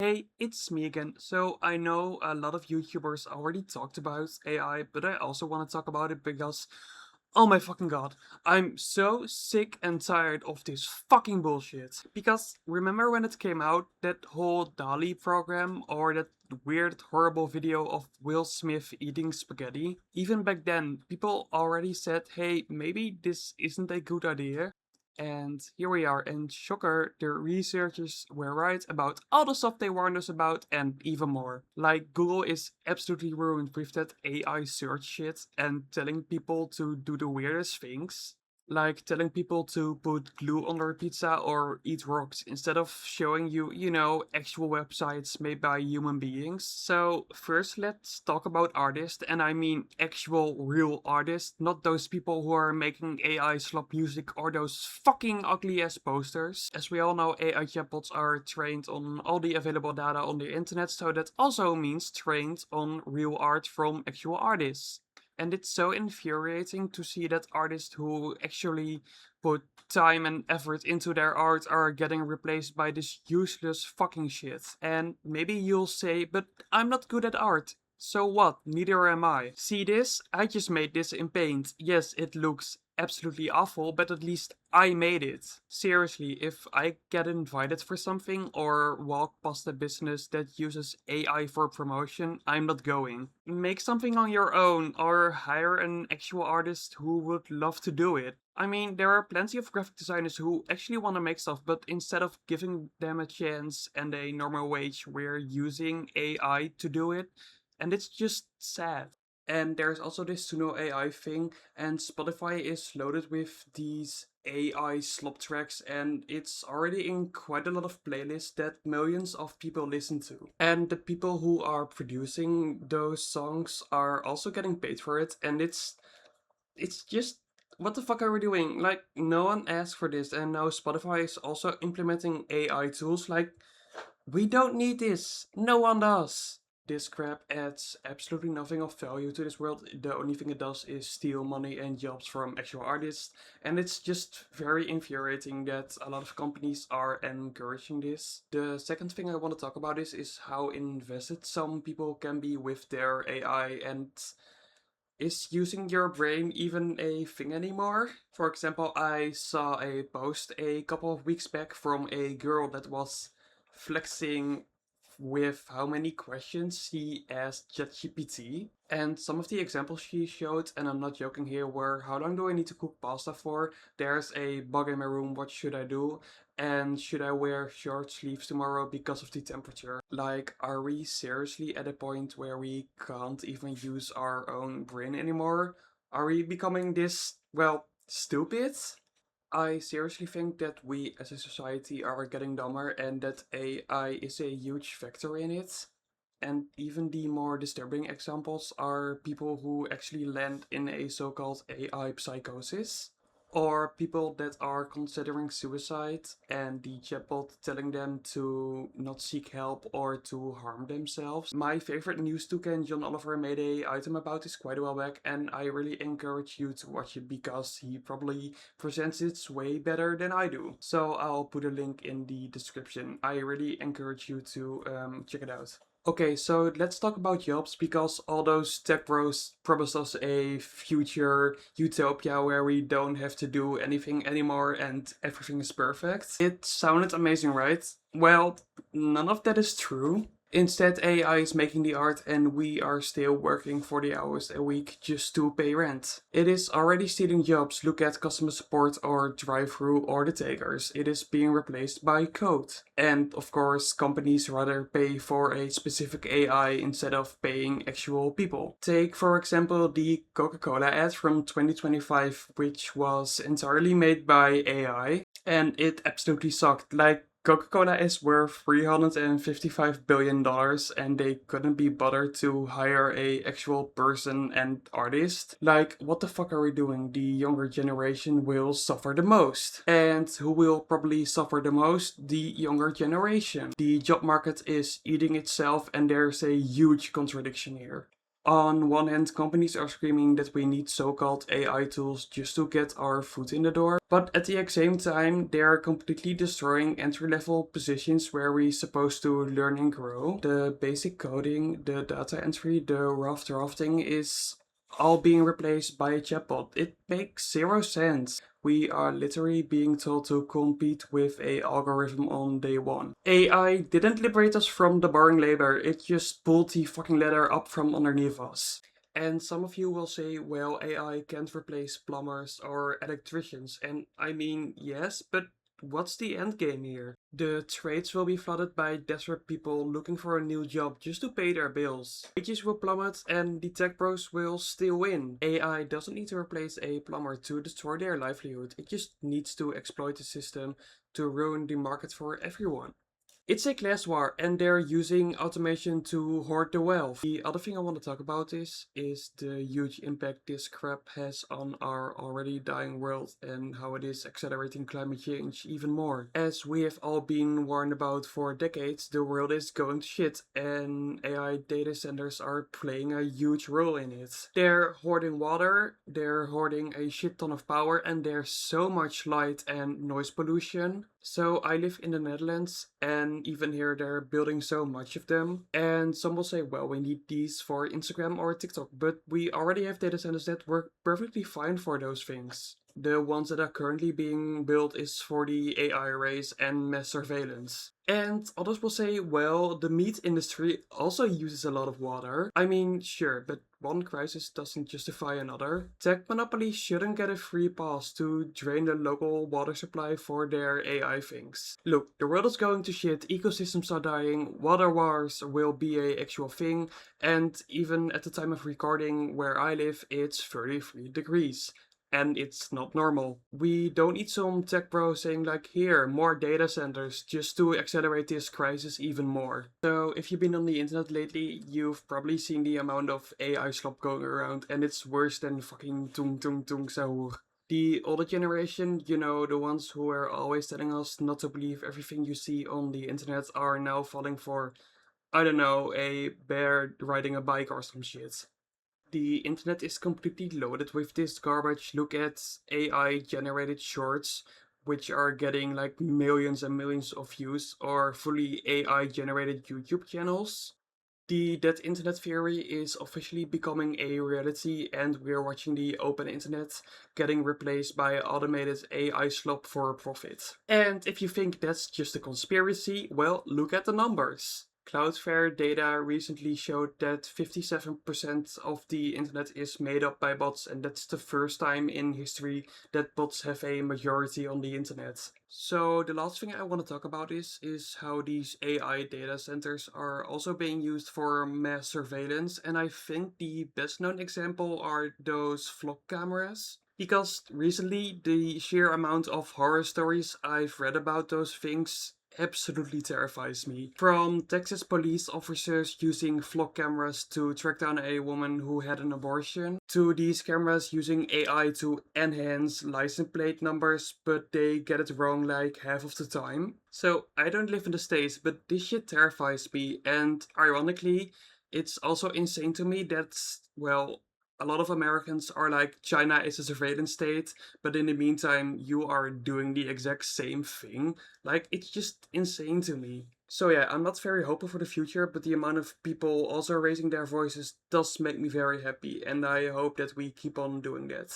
Hey, it's me again. So I know a lot of YouTubers already talked about AI, but I also want to talk about it because, oh my fucking god, I'm so sick and tired of this fucking bullshit. Because remember when it came out, that whole DALL-E program, or that weird horrible video of Will Smith eating spaghetti? Even back then, people already said, hey, maybe this isn't a good idea. And here we are, and shocker, the researchers were right about all the stuff they warned us about and even more. Like, Google is absolutely ruined with that AI search shit and telling people to do the weirdest things. Like telling people to put glue on their pizza or eat rocks instead of showing you, actual websites made by human beings. So, first let's talk about artists, and I mean actual real artists, not those people who are making AI slop music or those fucking ugly ass posters. As we all know, AI chatbots are trained on all the available data on the internet, so that also means trained on real art from actual artists. And it's so infuriating to see that artists who actually put time and effort into their art are getting replaced by this useless fucking shit. And maybe you'll say, but I'm not good at art. So what? Neither am I. See this? I just made this in Paint. Yes, it looks absolutely awful, but at least I made it. Seriously, if I get invited for something or walk past a business that uses AI for promotion, I'm not going. Make something on your own or hire an actual artist who would love to do it. I mean, there are plenty of graphic designers who actually want to make stuff, but instead of giving them a chance and a normal wage, we're using AI to do it, and it's just sad. And there's also this Suno AI thing, and Spotify is loaded with these AI slop tracks, and it's already in quite a lot of playlists that millions of people listen to. And the people who are producing those songs are also getting paid for it, and it's just, what the fuck are we doing? Like, no one asked for this, and now Spotify is also implementing AI tools. Like, we don't need this. No one does. This crap adds absolutely nothing of value to this world. The only thing it does is steal money and jobs from actual artists. And it's just very infuriating that a lot of companies are encouraging this. The second thing I want to talk about is how invested some people can be with their AI, and is using your brain even a thing anymore? For example, I saw a post a couple of weeks back from a girl that was flexing with how many questions she asked ChatGPT. And some of the examples she showed, and I'm not joking here, were how long do I need to cook pasta for? There's a bug in my room, what should I do? And should I wear short sleeves tomorrow because of the temperature? Like, are we seriously at a point where we can't even use our own brain anymore? Are we becoming this, well, stupid? I seriously think that we as a society are getting dumber and that AI is a huge factor in it. And even the more disturbing examples are people who actually land in a so-called AI psychosis, or people that are considering suicide and the chatbot telling them to not seek help or to harm themselves. My favorite news toucan, John Oliver, made a item about this quite a while back, and I really encourage you to watch it because he probably presents it way better than I do. So I'll put a link in the description. I really encourage you to check it out. Okay, so let's talk about jobs because all those tech bros promised us a future utopia where we don't have to do anything anymore and everything is perfect. It sounded amazing, right? Well, none of that is true. Instead, AI is making the art and we are still working 40 hours a week just to pay rent. It is already stealing jobs. Look at customer support or drive-through or the takers. It is being replaced by code. And of course, companies rather pay for a specific AI instead of paying actual people. Take, for example, the Coca-Cola ad from 2025, which was entirely made by AI. And it absolutely sucked. Like, Coca-Cola is worth $355 billion and they couldn't be bothered to hire a actual person and artist. Like, what the fuck are we doing? The younger generation will suffer the most. And who will probably suffer the most? The younger generation. The job market is eating itself and there's a huge contradiction here. On one hand, companies are screaming that we need so-called AI tools just to get our foot in the door, but at the same time, they are completely destroying entry-level positions where we're supposed to learn and grow. The basic coding, the data entry, the rough drafting is all being replaced by a chatbot. It makes zero sense. We are literally being told to compete with a algorithm on day one. AI didn't liberate us from the boring labor, it just pulled the fucking ladder up from underneath us. And some of you will say, well, AI can't replace plumbers or electricians. And I mean, yes, but what's the end game here? The trades will be flooded by desperate people looking for a new job just to pay their bills. Wages will plummet and the tech bros will still win. AI doesn't need to replace a plumber to destroy their livelihood. It just needs to exploit the system to ruin the market for everyone. It's a class war and they're using automation to hoard the wealth. The other thing I want to talk about is the huge impact this crap has on our already dying world and how it is accelerating climate change even more. As we have all been warned about for decades, the world is going to shit and AI data centers are playing a huge role in it. They're hoarding water, they're hoarding a shit ton of power, and there's so much light and noise pollution. So I live in the Netherlands, and even here they're building so much of them. And some will say, well, we need these for Instagram or TikTok, but we already have data centers that work perfectly fine for those things. The ones that are currently being built is for the AI race and mass surveillance. And others will say, well, the meat industry also uses a lot of water. I mean, sure, but one crisis doesn't justify another. Tech monopolies shouldn't get a free pass to drain the local water supply for their AI things. Look, the world is going to shit, ecosystems are dying, water wars will be a actual thing, and even at the time of recording where I live, it's 33 degrees. And it's not normal. We don't need some tech bro saying like, here, more data centers just to accelerate this crisis even more. So if you've been on the internet lately, you've probably seen the amount of AI slop going around and it's worse than fucking tung tung tung sahur. The older generation, you know, the ones who are always telling us not to believe everything you see on the internet are now falling for, I don't know, a bear riding a bike or some shit. The internet is completely loaded with this garbage. Look at AI generated shorts, which are getting like millions and millions of views, or fully AI generated YouTube channels. The dead internet theory is officially becoming a reality, and we're watching the open internet getting replaced by automated AI slop for profit. And if you think that's just a conspiracy, well, look at the numbers. Cloudflare data recently showed that 57% of the internet is made up by bots, and that's the first time in history that bots have a majority on the internet. So the last thing I want to talk about is how these AI data centers are also being used for mass surveillance, and I think the best known example are those flock cameras. Because recently, the sheer amount of horror stories I've read about those things absolutely terrifies me. From Texas police officers using flock cameras to track down a woman who had an abortion, to these cameras using AI to enhance license plate numbers, but they get it wrong like half of the time. So I don't live in the States, but this shit terrifies me, and ironically, it's also insane to me that, well, a lot of Americans are like, China is a surveillance state, but in the meantime, you are doing the exact same thing. Like, it's just insane to me. So yeah, I'm not very hopeful for the future, but the amount of people also raising their voices does make me very happy, and I hope that we keep on doing that.